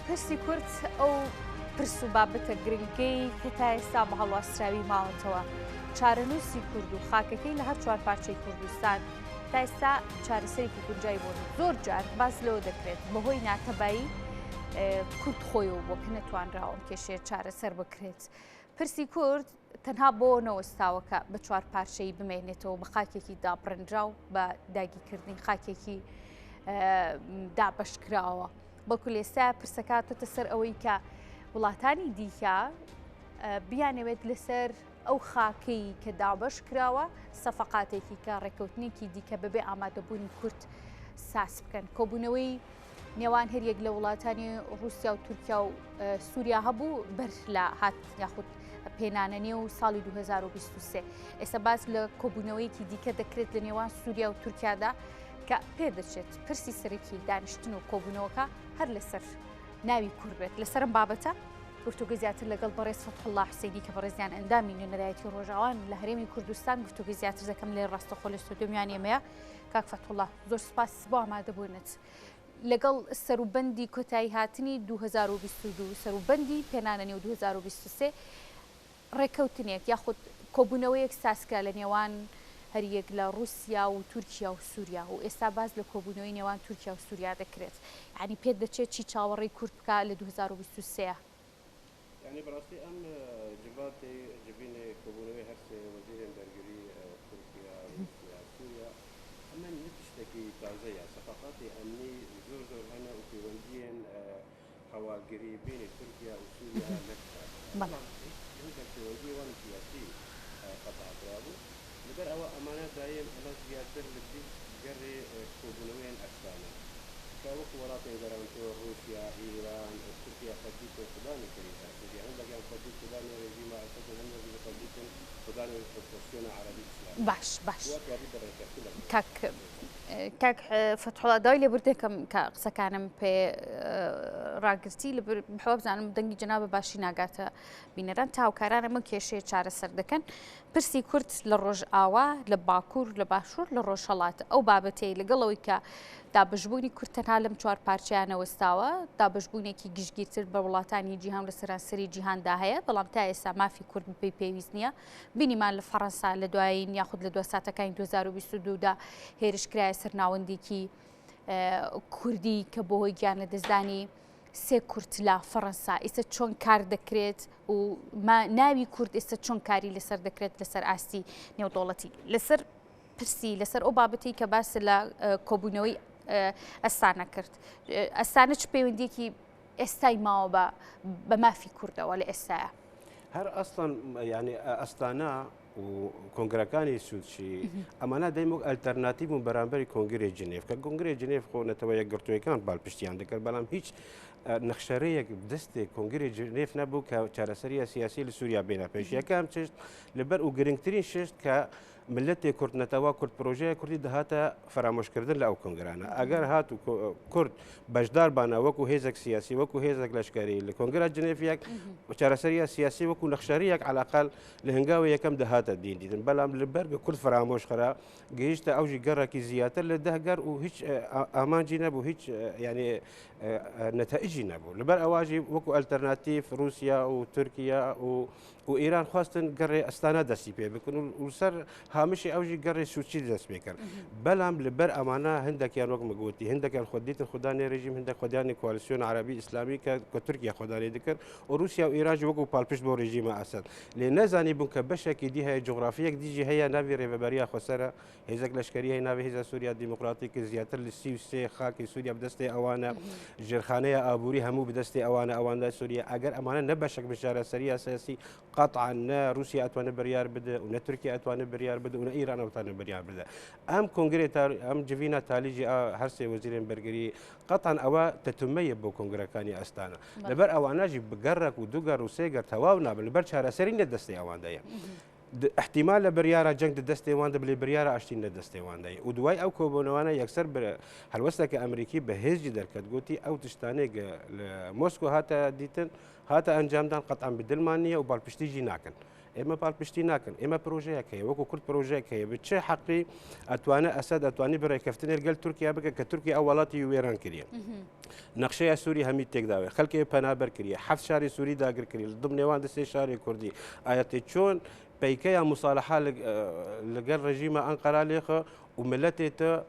پرسی کورد ئەو پرس و بابەتە گرنگەی کە تا ئێستا بە هەڵواستراوی ماوەتەوە چارەنووسی کورد و خاکەکەی لە هەر چوار پارچەی کوردستان تا ئێستا چارەسەرێکی گونجای بوون. زۆر جار باس لەوە دەکرێت بەهۆی ناتەبایی کورد خۆیەوە بۆ کە نەتوانراوە کێشەیە چارەسەر بکرێت. پرسی کورد تەنها بۆ نەوەستاوەکە بە چوار پارچەی بمێنێتەوە بە خاکێکی دابڕنراو بە داگیرکردنی خاکێکی دابەشکراوە. بەڵکو لێستا پرسەکاتۆتە سەر ئەوەی کە وڵاتانی دیکە بیانەوێت لەسەر ئەو خاکەی کە دابەش کراوە سەفەقاتێکی کە ڕێکەوتنێکی دیکە بەبێ ئامادەبوونی کورد ساس بکەن. کۆبوونەوەی نێوان هەریەک لە وڵاتانی رووسیا و تورکیا و سووریا هەبوو بەر لە هات یاخود پێنانەنێ و ساڵی 2023. ئێستا باس لە کۆبوونەوەیەکی دیکە دەکرێت لە نێوان سووریا و تورکیادا کە پێدەچێت پرسی سەرەکی دانیشتن و کۆبوونەوەکە هەر لەسەر ناوی کورد بێت. لەسەرم بابەتە گفتوگە زیاتر لەگەڵ بەڕێز فەتحوڵڵا حوسێنی کە بەڕێزیان ئەندامی نوێنەرایەتی ڕۆژاوان لە هەرێمی کوردستان گفتوگە زیاتر دەکەم لێ ڕاستەخۆ لە ستۆدیۆمیان ئێمەیە. کاک فەتحوڵڵا زۆر سوپاس بۆ ئامادەبوونت لەگەڵ سەروبەندی کۆتایی هاتنی 2022 سەروبەندی پێنانەنێ و 2023 ڕێکەوتنێک یاخود کۆبوونەوەیەک ساسکرا لە نێوان هەریەک لە رووسیا و تورکیا و سووریا و ئێستا باز لە کۆبوونەوەی نێوان تورکیا و سووریا دەکرێت. یعنی پێت دەچێت چی چاوەڕێی کورد بکە لە 2023 يعني براسي ام جباتي جبين كوبونوي هرسي وزير برجري تركيا روسيا سوريا اما نتشتكي تازيا صفقاتي امني زور زور هنا وكيوندين هواجري بين تركيا وسوريا لكثر طبعا عندك كيوندي وان سياسي قطع اطرابه لبر او امانه دايم على زياده لدي جري كوبونوين اسبانيا كوك وراتين جرانتو روسيا ايران تركيا خديت السودان كريتا يعني عندك يعني خديت السودان رجيم اسد عندك خديت السودان الفدراسيون العربيه الاسلاميه باش کاک فەتحوڵڵا داوای لێبوردێکم کە قسەکانم پێ ڕاگرتی بەحەوە بزانم دەنگی جەنابە باشی ناگاتە بینەران تاوکاران ئەمە کێشەیە چارەسەر دەکەن. پرسی کورد لە ڕۆژئاوا لە باکوور لە باشوور لە ڕۆژهەڵاتە ئەو بابەتەی لەگەڵەوەی کە دابەشبوونی کورد تەنها لەم چوار پارچەیانە وەستاوە دابەشبوونێکی گشتگیرتر بە وڵاتانی جیهان لە سەرانسەری جیهاندا هەیە بەڵام تا ئێستا مافی کورد بپێی پێویست نییە. بینیمان لە فەڕەنسا لە دوایین یاخود لە دوای ساتەکانی 2022دا هێرشکرایە سەرناوەندێکی کوردی کە بۆ هۆی گیانە دەستدانی سێ کورد لە فەڕەنسا. ئێستا چۆن کار دەکرێت و ناوی کورد ئێستا چۆن کاری لەسەر دەکرێت لەسەر ئاستی نێودوڵەتی لەسەر پرسی لەسەر ئەو بابەتی کە باس لە کۆبوونەوەی ئەستانە کرد. ئەستانە چ پەیوەندیەکی ئێستای ماوە بە مافی کوردەوە لە ئێستاە؟ هەر ئەسڵەن یعنی ئەستانە و کۆنگرەکانی سوودچی ئەمانە دەیموک ئەلتەرناتیڤ و بەرامبەری کۆنگرێ جنێڤ کە کۆنگرێ جنێڤ خۆنەتەوە یەکگرتوویەکان باڵپشتیان دەکرد بەڵام هیچ نەخشەرەیەک دەستێک کۆنگرێ جنێڤ نەبوو کە چارەسەریە سیاسی لە سووریا بێنە پێشیەکەم چشت لەبەر و گرنگترین شت کە ملەتی کورتنەتەوە کورد پرۆژەیە کوردی دەهاتە فرامۆشکردن لە ئەو کۆنگرانە ئەگەر هات و کورد بەشدار بانە وەکو هێزێک سیاسی وەکو هێزێک لەشکری لە کۆنگرە جنێڤیەک چارەسەریە سیاسی وەکو نەخشەریەک علاقال لە هەنگاوی یەکەم دەهاتە دین دیدن بەڵام لەبەر کورد فرامۆشخرا گەیشتە ئەوژی گەڕێکی زیاتر لە دەهگەر و هیچ ئامانجی نەبوو هیچ یعنی نەتائجی نەبوو لەبەر ئەواژی وەکو ئەلتەرناتیڤ رووسیا و تورکیا و ئێران خواستن گەڕێ ئەستانە دەستی پێ بکن و سەر هامشی ئەوژی گەڕێ سوچی دەست پێ کرد بەڵام لەبەر ئەمانە هەندێکیان وەک مەگوتی هەندێکیان خۆدیتن خوددانی ڕژیم هەندێک خودیانی کوالسیۆن عربی ئیسلامی کە تورکیا خۆدانی دەکرد و رووسیا و ئێران وەکو پاڵپشت بۆ ڕژیمە ئەسەد لێ نەزانی بوون کە بەشێکی دی هەیە جغرافیەک دیجی هەیە ناوی ڕێبەبەریە خۆسەرە هێزێک لەشکری هەیە ناوی هێزە سووریا دیموکراتیک زیاتر لە 33 خاکی سووریا بدەستی ئەوانە ژێرخانەیە ئابووری هەموو بدەستی ئەوانە سووریا ئەگەر ئەمانە نەبەشێک بشارەسەریە سیاسی قەتعاً نە رووسیا ئەتوانێت بڕیار بدە و نە تورکیا ئەتوانێت بڕیار بدە و نە ئیران ئەتوانێت بڕیار بدە ئەم کۆنگرێت ئەم جڤینە تالیجی هەرسێ وەزیرێن بەرگری قەتعاً ئەوە تەتمەیە بۆ کۆنگرەکانی ئەستانە لەبەر ئەوانەژی بگەڕێک و دووگەر و سێگەر تەواو نابن لەبەر چارەسەری نەدەستی ئەوەندەیە احتیمال لە بریارە جەنگ دەستێوان دەبێ بریارە ئاشتین لە دەستێواندای و دوای ئەو کۆبوونەوانە یەکسەر هەلوەستێکە ئەمریکی بە هێزی دەرکەت گوتی ئەو تشتانێک لە مۆسکۆ هاتە دیتن هاتە ئەنجامدان قەتعاً بدڵمان نییە و باڵپشتیژی ناکەن اما بالپشتی ناکن اما پروژه که وکو کرد پروژه که به چه حقی اتوانه اسد اتوانی برای کفتن گل ترکیه بک که ترکیه اولاتی ویران کریه نقشه سوری همی تک داوی خلک پنابر کریه 7 شهر سوری داگر کریه ضمن نوان د 3 شهر کردی آیت چون پیکه مصالحه لقل رژیم انقره لیخه وملته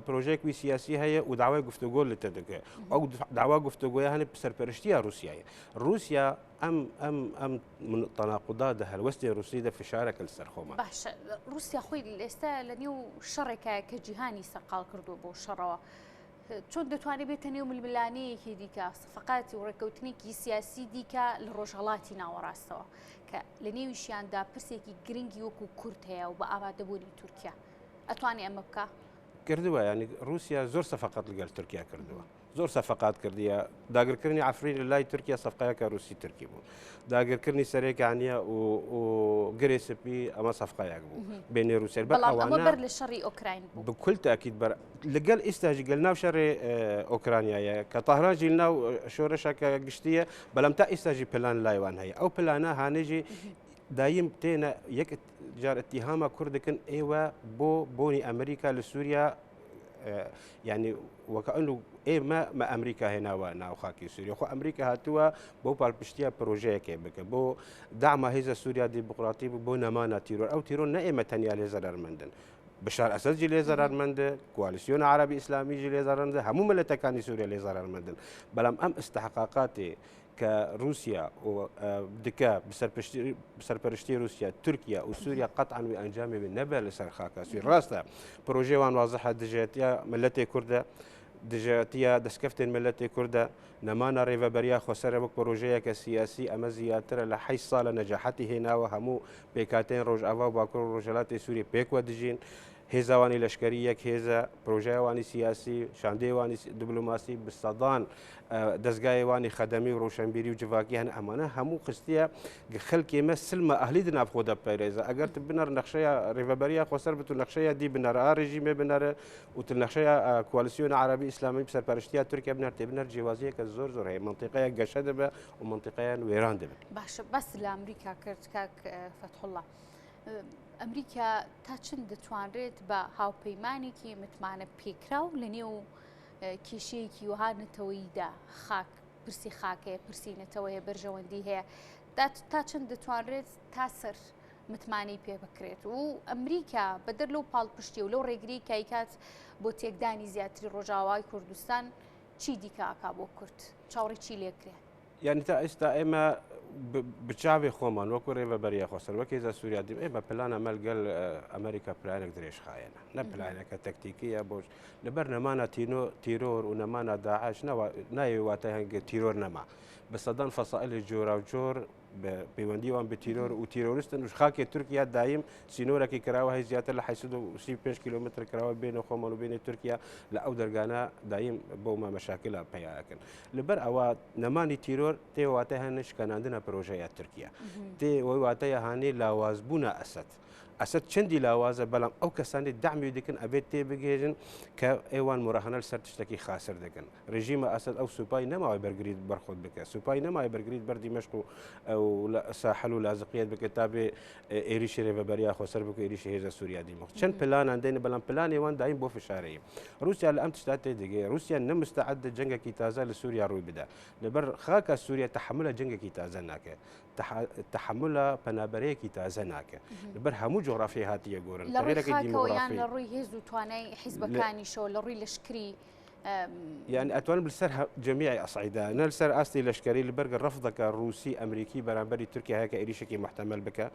بروجه کوي سیاسی هي ودعوه گفتگو لتدك او دعوه گفتگو هن بسرپرشتي روسيا روسيا ام من تناقضات هالوسط الروسي ده في شارك السرخومه باش روسيا خوي لسه لنيو شركه كجهاني سقال كردو بو شروا چون دتواني بيتنيو من الملاني كي ديكا صفقات وركوتنيكي سياسي ديكا لروجالاتي ناوراستو ك لنيو شيان دا برسيكي جرينجي وكو كورتيا وبابا دبولي تركيا اتواني امبكا کردووە ینی رووسیا زۆر سەفقات لەگەڵ تورکیا کردووە زۆر سەفقات کردیە داگرکردنی عفرین لە لای تورکیا سەفقەیەکە رووسی تورکی بوو داگرکردنی سەرێکانیە و گرێ سپی ئەمە سەفقەیەک بوو بینێ رووسیا بەڵام لە شەڕی ئۆکراین بوو بكل تأكيد لەگەڵ ئێستاژی گەل ناو شەڕێ ئۆکرانیایە کە تاهرانجی ناو شۆرەشەکە گشتیە بەڵام تا ئێستاژی پلان لایوان هەیە ئەو پلانە هانێژی دايم تينا يك جار اتهامه كردكن ايوا بوني امريكا لسوريا يعني وكانه اي ما امريكا هنا وانا وخاكي سوريا خو امريكا هاتوا بو بالبشتيا بروجي كيبك بو دعم هذا سوريا ديمقراطي بو نمانا تيرور او تيرور نائمه تانيا لزرار مندن بشار اسد جي لزرار مند كواليسيون عربي اسلامي جي لزرار مند همو ملتكاني سوريا لزرار مندن بلام ام استحقاقاتي كروسيا ودكا بسرپرشتي روسيا تركيا وسوريا قطعا وانجامي من نبل لسرخاكا سوريا راستا بروجي وان واضحه دجاتيا ملتي كرده دجاتيا دسكفتن ملتي كرده نمانا ريفا بريا خسر بك بروجيه كسياسي اما زياتر لحي صال نجاحته هنا وهمو بيكاتين روج افا باكر روجلات سوريا بيكوا دجين هێزاوانی لەشکریەک هێزە پرۆژایوانی سیاسی شاندێوانی دیبلۆماسی بستادان دەستگایوانی خەدەمی و ڕۆشنبیری و جڤاکی هەن ئەمانە هەموو خستیە خەڵکی ئێمە سلمە ئەهلی دناو خۆ دەپەرێزە ئەگەر بنەر نەخشەیە ڕێڤەبەریە خۆسەر بت و نەخشەیە دی بنەرە ڕێژیمێ بنەرە و نەخشەیە کوالسیۆنە عربی ئیسلامی بسەرپەرشتیە تورکیا بنەر تێ بنەر جیوازیەکە زۆر زۆر هەیە منطقەیە گەشە دەبێ و منطقەیان وێران دەبێت باشە بەس لە ئەمریکا کرد کاک فەتحوڵڵا ئەمریکا تا چند دەتوانرێت بە هاوپەیمانێکی متمانە پێکراو لە نێو کێشەیەکی وها نەتەوەییدا خاک پرسی خاکەیە پرسی نەتەوەیە بەرژەوەندی هەیە تا چند دەتوانرێت تا سەر متمانەی پێ بکرێت و ئەمریکا بەدەر لەو پاڵپشتی و لەو ڕێگری کایکات بۆ تێکدانی زیاتری ڕۆژاوای کوردستان چی دیکە ئاکا بۆ کورد چاوەڕی چی لێکرێت يعني تا ئێستا ئێمە بچاوی خۆمان وەکو ڕێڤەبەریە خۆسەر وەکێزە سووریا دیم ئێمە پلانە مەلگەل ئەمریکا پلانێک درێژ خایەنە نە پلانەکە تەکتیکیە بۆش لەبەر نەمانە تیرۆر و نەمانە داعش نایوێ واتای هەنگە تیرۆر نەما بەسەدان فەسائلی جۆرا و جۆر پەیوەندیوان بە تیرۆر و تیرۆریستن و خاکی تورکیا دایم سینۆرەکی کراوە هەیە زیاتر لە 835 کیلومتر کراوە بینە خۆمان و بینێ تورکیا لە ئەو دەرگانە دایم بۆمە مەشاکلە پەیاکەن لەبەر ئەوە نەمانی تیرۆر تێواتە هەنە شکەناندنە پرۆژەیە تورکیا تێ وەی واتەیە هاانێ لاوازبوونە ئەسد ئەسد چەندی لاوازە بەڵام ئەو کەسانی دامی دەکەن ئەبێت تێبگێژن کە ئێوان مڕەهەنە سەر تشتێکی خاسر دەکەن ڕژیمە ئەسد ئەو سوپای نەماوەی بەرگریت بەرخۆت بکە سوپای نەمای بەرگریت بەردی مەشق و ساحل و لازقیت بکە تا بێ ئێریشی ڕێڤەبەریا خۆسەر بکە ئێریشی هێزە سووریا دیمەخ چەند پلانان دێنە بەڵام پلانێوان دایم بۆ فشارەیە رووسیا لە ئەم تشتا تێدەگەی رووسیا نەمستەعەدە جەنگێکی تازە لە سووریا ڕووی بدە لەبەر خاکە سووریا تەحملە جەنگێکی تازە ناکە تحملە پەنابەرەیەکی تازە ناکە لەبەر هەموو جغرافی هاتیە گۆرن لەڕێیان لە ڕووی هێز و توانای حیزبەکانیشەوە لە ڕووی لەشکری يعني أتوان بالسر جميع أصعدة نلسر أستي لشكري لبرج رفضك الروسي أمريكي برانبري تركيا هيك إيريشكي محتمل بك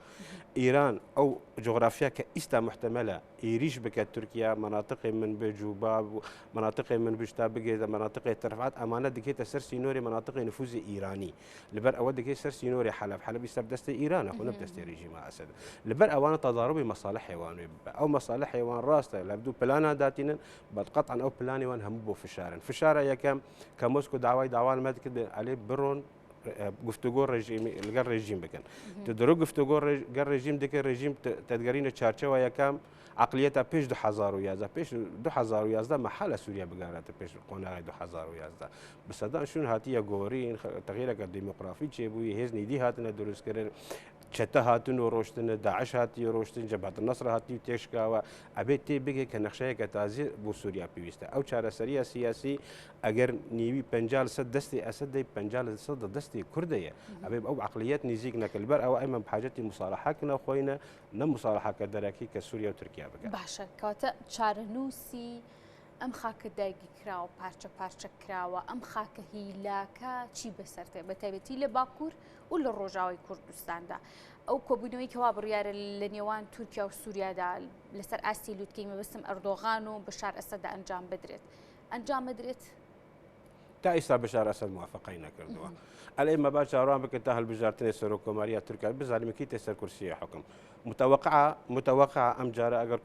إيران أو جغرافيا كإستا محتملة إيريش بك تركيا مناطق من بجوباب مناطق من بجتابجة مناطق ترفعات أمانة دكيت سر سينوري مناطق نفوذ إيراني لبر أود دكيت سر سينوري حلب يستبدست إيران أخونا بدست ريجيم أسد لبر أوان تضارب مصالح حيوان أو مصالح حيوان راسته لابدو بلانا داتنا بل قطعا أو بلاني وان هم فشارا يكم كموسكو دعوان ما تكتب عليه برون گفتوگۆ لەگەڵ ڕێژیم بکەن درۆ گفتوگۆ گەر ڕێژیم دەکە ڕێژیم تدگەرینە چارچەوە یەکەم عقلیەتە پێش 2011 پێش 2011 مەحالە سووریا بگارێتە پێش قۆناغی 2011 بەسەدان شوون هاتیە گۆڕین تەغیرەکە دیموقرافی چێبووی هێزنی دی هاتنە دروستکردن چەتە هاتن و ڕۆشتنە داعش هاتی ڕۆشتن جەبهەت النەسر هاتی و تێشکاوە ئەبێت تێ بگێت کە نەخشەیەکە تازی بۆ سووریا پێویستە ئەو چارەسەریە سیاسی ئەگەر نیوی 50% دەستی ئەسد دەی 50% دەستی کوردەیە ئەبێ ئەو عقلیەت نزیک نەکە لەبەر ئەوە ئەمە بحاجەتی مساڵحەکە خۆینە نە مساڵحەکە دەرەکی کە سووریا و تورکیا بکەن باشە کەواتە چارەنووسی ئەم خاکە دایکی کراوە پارچە پارچە کراوە ئەم خاکە هیلاکە چی بەسەرتێ بە تایبەتی لە باکوور و لە ڕۆژاوی کوردستاندا ئەو کۆبوونەوەی کەوا بڕیارە لە نێوان تورکیا و سووریادا لەسەر ئاستی لوتکەی مەبەستم ئەردۆغان و بەشار ئەسەددا ئەنجام بدرێت ئەنجام بدرێت تا ئێستا بەشار ئەسەد موافقەی نەکردووە ئەلێ مەبا چاڕوان بکە تا هەڵبژارتنی سەرۆک کۆماریە تورکیا بزانیمەکی تێ سەر کورسیە حکم متوقع ئەم جارە ئەگەر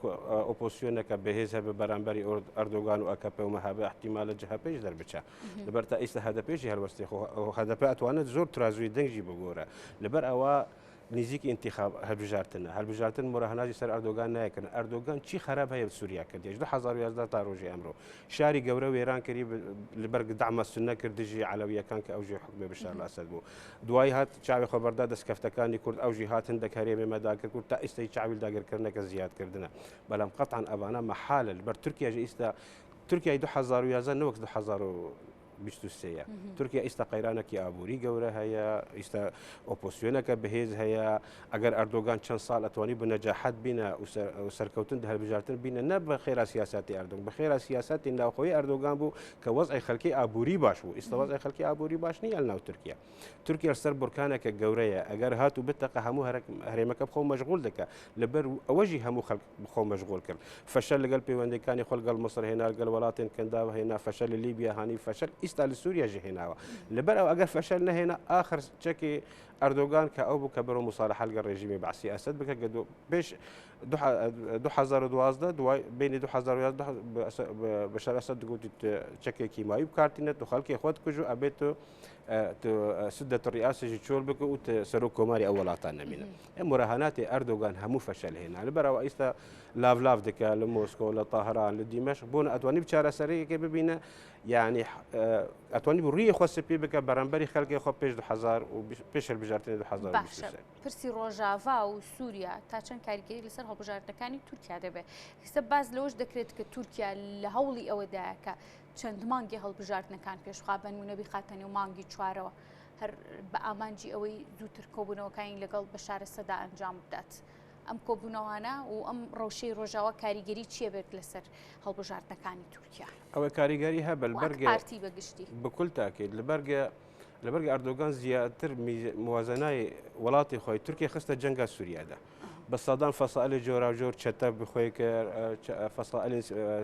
ئۆپۆسیۆنەکە بەهێز هەبە بەرامبەری ئەردۆگان و ئەکەپە و مەهابە احتیمالە جەهە پێش دەربچە لەبەر تا ئێستا هەدەپێشی هەلوەستی هەدەپە ئەتوانێت زۆر ترازوی دەنگی بگۆرە لەبەر ئەوە نزیکی انتخاب هەلبژارتن مراهناتی سەر ئەردۆگان نایکردن ئەردۆگان چی خراپ هەیە سووریا کردی 2011 تا ڕۆژی ئەمڕۆ شاری گەورە وێران کردی لەبەر دعمە سنە کردژی عەلەویەکان کە ئەوژی حکومە بەشار ئەسەد بوو دوای هات چاوی خەبەردار دەستکەفتەکانی کورد ئەوژی هاتن دەکارێمێ مەداکرد کورد تا ئێستای چاوی داگیرکردنەکە زیادکردنە بەڵام قەتعاً ئەوانە مەحالە لەبەر تورکیا ئێستا تورکیای 2011 نەوەک 2023 تورکیا ئێستا قەیرانێکی ئابووری گەورە هەیە ئێستا ئۆپۆسیۆنەکە بەهێز هەیە ئەگەر ئەردۆگان چەند ساڵ ئەتوانی بە نەجاحەت بینە و سەرکەوتن هەلبژارتن بینە نە بە خێرا سیاسەتی ئەردۆگان بە خێرا سیاسەتی ناوخۆی ئەردۆگان بوو کە وەزعی خەڵکی ئابووری باش بوو ئێستا وەزعی خەڵکی ئابووری باش نییە ناو تورکیا سەر بورکانێکە گەورەیە ئەگەر هات و بتەقە هەموو هەرێمەکە بخۆ مەشغول دەکە لەبەر ئەوەژی هەموو خەڵک بخۆ مەشغول کرد فەشەل لەگەڵ پەیوەندەکانی خۆ لەگەڵ مەسر هێنا لەگەڵ وڵاتێن کەنداوە هێنا فەشەل لە لیبیا هانی فەشەل ئێستا لە سووریا هێناوە لەبەر ئەو ئەگەر فەشەل نەهێنا ئاخر چەکی ئەردۆگان کە ئەو بوو کە بەرەو مساڵحە لەگەڵ ڕێژیمی بەعسی ئەسەد بکە پێش 2012 دوای بینی 2011 بەشار ئەسەد گوتی چەکێکی ماوی بکارتینێت و خەڵکی خۆت کوژ و ئەبێت سدة الرئاسة تشول بك وتسرو كوماري أول عطانا منا مراهنات أردوغان همو فشل هنا البرا وإستا لاف دكا لموسكو لطهران لدمشق بون أتواني بشارة سرية كي ببينا يعني أتواني بريه خاص بك برانبري خلق خو بيش 2000 وبيش البجارتين 2000 باش برسي روجافا وسوريا تاچن كاريكي لسر هالبجارتكاني تركيا دبه حسب باز لوش دكريت كتركيا لهولي أو داكا چەند مانگی هەڵبژاردنەکان پێشخوابن و نەبی خاتەنی و مانگی چوارەوە هەر بە ئامانجی ئەوەی زووتر کۆبوونەوەکانی لەگەڵ بەشارە سەدا ئەنجام بدات ئەم کۆبوونەوانە و ئەم ڕەوشەی ڕۆژاوە کاریگەری چیە بێت لەسەر هەڵبژاردنەکانی تورکیا ئەوە کاریگەری هە بەلبەرگە پارتی بەگشتی بكل تاكيد لەبەرگە ئەردۆگان زیاتر موازنای وڵاتی خۆی تورکیا خستە جەنگا سووریادا بەسەدان فەسائلی جۆراوجۆر چەتە بخۆی کرد فەسائلی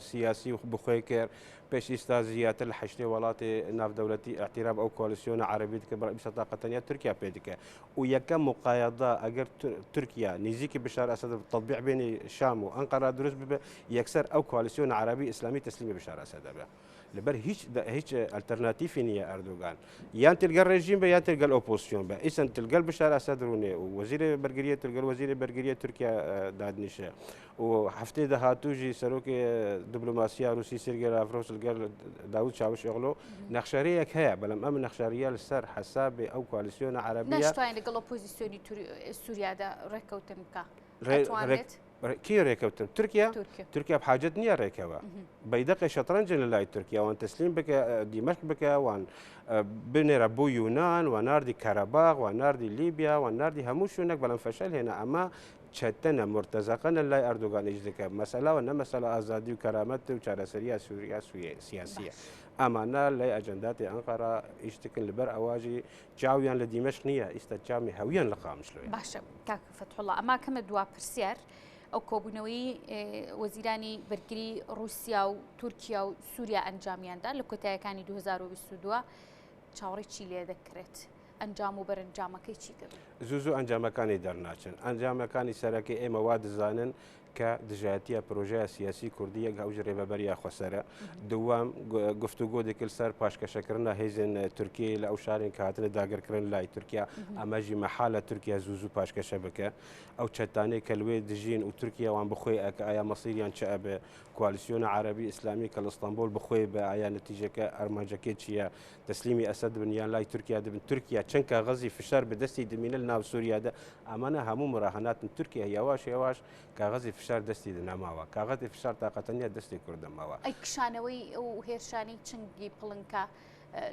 سیاسی بخۆی کرد پێش ئێستا زیاتر لە 8 وڵاتی ناودەوڵەتی اعتراف ئەو کۆلیسیۆنە عەرەبی دکە بەڕێ تاقەتەنیا تورکیا پێ دکە و یەکەم مقایەدا ئەگەر تورکیا نزیکی بشار ئەسەد تەطبیع بینی شام و ئەنقەرە دروست ببێ یەکسەر ئەو کۆلیسیۆنە عەرەبی ئیسلامی تەسلیمی بشار ئەسەد دەبێ لەبەر هیچ ئەلتەرناتیفی نییە ئەردۆگان یان تلگەل ڕێژیم بە یان تلگەل ئۆپۆسیۆن بە ئیسن تلگەل بشار ئەسەد ڕوونێ و وەزیرە بەرگریە تلگەل وەزیرە بەرگریە تورکیا دادنیشە و هەفتەی داهاتووژی سەرۆکی دیبلۆماسیا رووسی سێرگێ لاڤرۆڤ لەگەڵ داود چاوشئۆغلۆ نەخشارەیەک هەیە بەڵام ئەم نەخشاریە لەسەر حەسابێ ئەو کۆلیسیۆنە عەرەبیە نەشتوانین لەگەڵ ئۆپۆزیسیۆنی سووریادا ڕێککەوتن بکە كي ريكوتن تركيا بحاجة نية ريكوا بيدق شطرنج للاي تركيا وان تسليم بك دمشق بك وان بني ربو يونان وناردي كاراباغ وناردي ليبيا وناردي هموشونك بلان فشل هنا اما شتنا مرتزقنا لا اردوغان اجدك مسألة وان مسألة ازادي وكرامات وشارسرية سوريا سياسية امانا لا اجندات انقره اشتكن لبر اواجي جاويان لدمشق نيه استجامي هويا لقامش له باشا كاك فتح الله اما كم دوا برسيار ئەو کۆبوونەوەی وەزیرانی بەرگری رووسیا و تورکیا و سووریا ئەنجامیاندا لە کۆتاییەکانی 2022 چاوەڕێی چی لێ دەکرێت ئەنجام و بەرەنجامەکەی چی دەبێت زوو ئەنجامەکانی دەرناچن ئەنجامەکانی سەرەکی ئێمە وا دەزانن کە دژایەتیە پرۆژەیە سیاسی کوردیەک هەوژ ڕێبەبەریە خۆسەرە دووام گفتوگۆ دەکرد سەر پاشکەشەکردنە هێزن تورکی لە ئەو شارێن کاتنە داگرکردن لای تورکیا ئەمەژی مەحالە تورکیا زوو پاشکەشە بکە ئەو چەتانەی کە لێ دژین و تورکیاوان بخۆی ئەکە ئایا مەسیریان چ ئەبێ کوالیسیۆنە عربی ئیسلامی کە لە ئەستانبول بخۆی بە ئایا نەتیجەکە ئەرمانجەکە چییە تەسلیمی ئەسەد بن یان لای تورکیا دەبن تورکیا چەند کاغەزی فشار بەدەستی دمینە لە ناو سووریادا ئەمانە هەموو مراهەناتن تورکیا یاواش کاغەزی فشار دەستی دەناماوە کاغەتی فشار تااقەتەنیە دەستی کوردەماوە ئەی کشانەوەی ئەو هێرشانی چنگی پڵنکە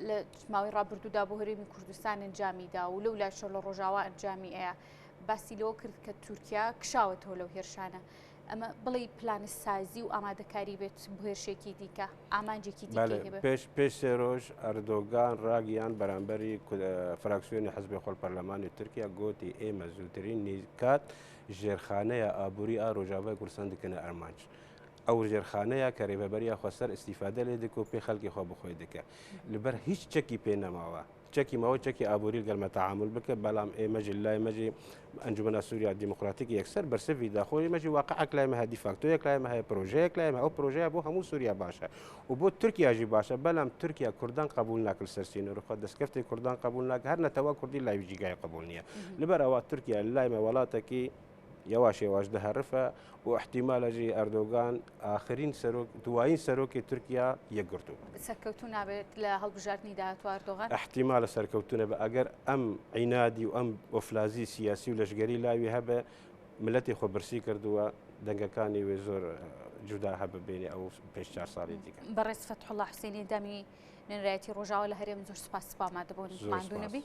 لە ماوەی ڕابردوودا بۆ هەرێمی کوردستان ئەنجامیدا و لەو لاشە لە ڕۆژاوا ئەنجامی ئەیە باسی لەوە کرد کە تورکیا کشاوەتەوە لەو هێرشانە ئەمە بڵێ پلانە سازی و ئامادەکاری بێت بۆ هێرشێکی دیکە ئامانجێکی دیکە پێش سێ ڕۆژ ئەردۆگان ڕاگەیان بەرامبەری فراکسیۆنی حەزبی خۆڵ پەرلەمانی تورکیا گوتی ئێمە زووترین نیکات ژێرخانەیە ئابووری ڕۆژاوای کوردستان دکەنە ئەرمانج ئەو ژێرخانەیە کە ڕێبەبەریە خۆسەر ئیسیفادە لێ دەکە و پێی خەڵکی خۆ بخۆی دەکە لەبەر هیچ چەکی پێ نەماوە چەکی ماوە چەکی ئابووری گەلمە تەعامل بکە بەڵام ئێمەژی لای مەژی ئەنجومەنە سووریا دیموکراتیکی یەکسەر بەرسەوی داخۆی مەژی واقعک لایمە هەدی فاکتۆیەک لایمە هەیە پرۆژەیەک لایمە ئەو پرۆژەیە بۆ هەموو سووریا باشە و بۆ تورکیاژی باشە بەڵام تورکیا کوردان قبول ناکرد سەرسینەوە دەستکەفتی کوردان قبول ناکە هەر نەتەوە کوردی لای جیگای قبول نییە لەبەر ئەوە تورکیا لایمە وڵاتێکی یەواش دەهەرفە و احتیمالەژی ئەردۆگان ئاخرین دوایین سەرۆکی تورکیا یەکگرتو سەرکەوتو نابێت لە هەڵبژاردننی داهاتوە ئەردۆغان احتیمالە سەرکەوتونە بە ئەگەر ئەم عینادی و ئەم ئۆفلازی سیاسی و لەشگەری لاوی هەبە ملەتی خۆ برسی کردووە دەنگەکانی وێ زۆر جودا هەبە بینی ئەو پێش 4 ساڵی دیکە بەڕێز فەتحوڵڵا حوسێنی دامی نێنرایەتی ڕۆژاوە لە هەرێم زۆر سپاس سپامادەبوون ماندوو نەبی